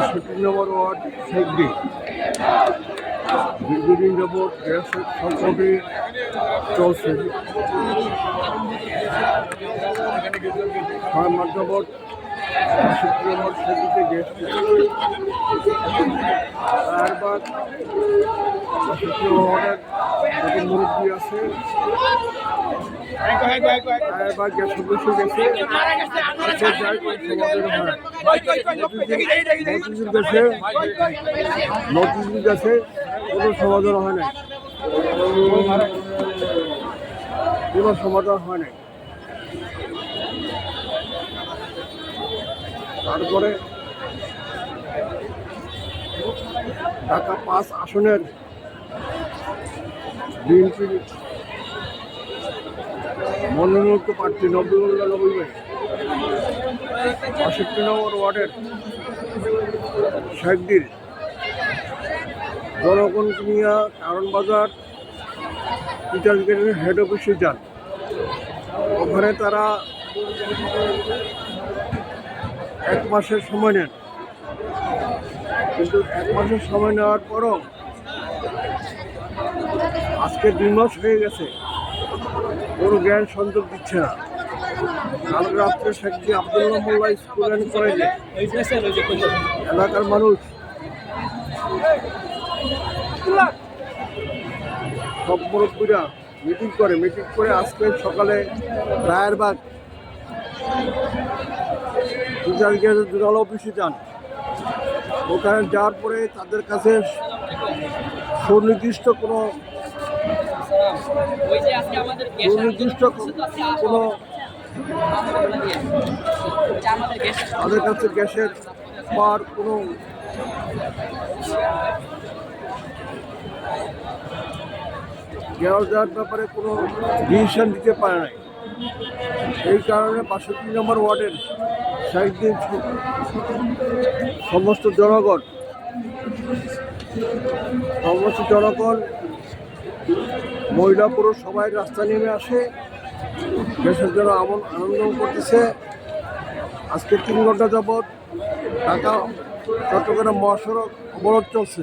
62 নম্বর word শেখদি দীর্ঘদিন যাবৎ গ্যাসের সংকটে চলছে। 6 মাস যাবৎ 62 নম্বর শেখদিতে গ্যাস বারবার 62 ওয়ার্ডের যত মুরব্বী আছে বারবার গ্যাস সদস্য গেছে নোটিশ গেছে কোনো সমাধান হয় নাই, কোনো সমাধান হয় নাই। তারপরে ঢাকা 5 আসনের বিএনপির মনোনীত প্রার্থী নবীউল্লাহ নবী ভাই 62 নম্বর ওয়ার্ডের শেখদির জনগণকে নিয়ে কারণ বাজার টিচার্স গেটের হেড অফিসে যান। ওখানে তারা 1 মাসের সময় নেন, কিন্তু 1 মাসের সময় নেওয়ার পরও আজকে 2 মাস হয়ে গেছে, কোনো জ্ঞান সংযোগ দিচ্ছে না। কাল রাত্রে শেখদি আব্দুল্লাহ মোল্লা স্কুল অ্যান্ড কলেজে এলাকার মানুষ সব মুরব্বীরা মিটিং করে আজকে সকালে রায়েরবাগ টিচার্স গেটের জোনাল অফিসে যান। ওখানে যাওয়ার পরে তাদের কাছে সুনির্দিষ্ট কোনো তাদের কাছে গ্যাসের পাওয়ার কোনো গ্যাস দেওয়ার ব্যাপারে কোনো ডিসিশন দিতে পারে নাই। এই কারণে 62 নম্বর ওয়ার্ডের শেখদির সমস্ত জনগণ মহিলা পুরুষ সবাই রাস্তা নেমে আসে, গ্যাসের জন্য আনন্দ করতেছে। আজকে 3 ঘন্টা যাবৎ ঢাকা চট্টগ্রাম মহাসড়ক অবরোধ চলছে।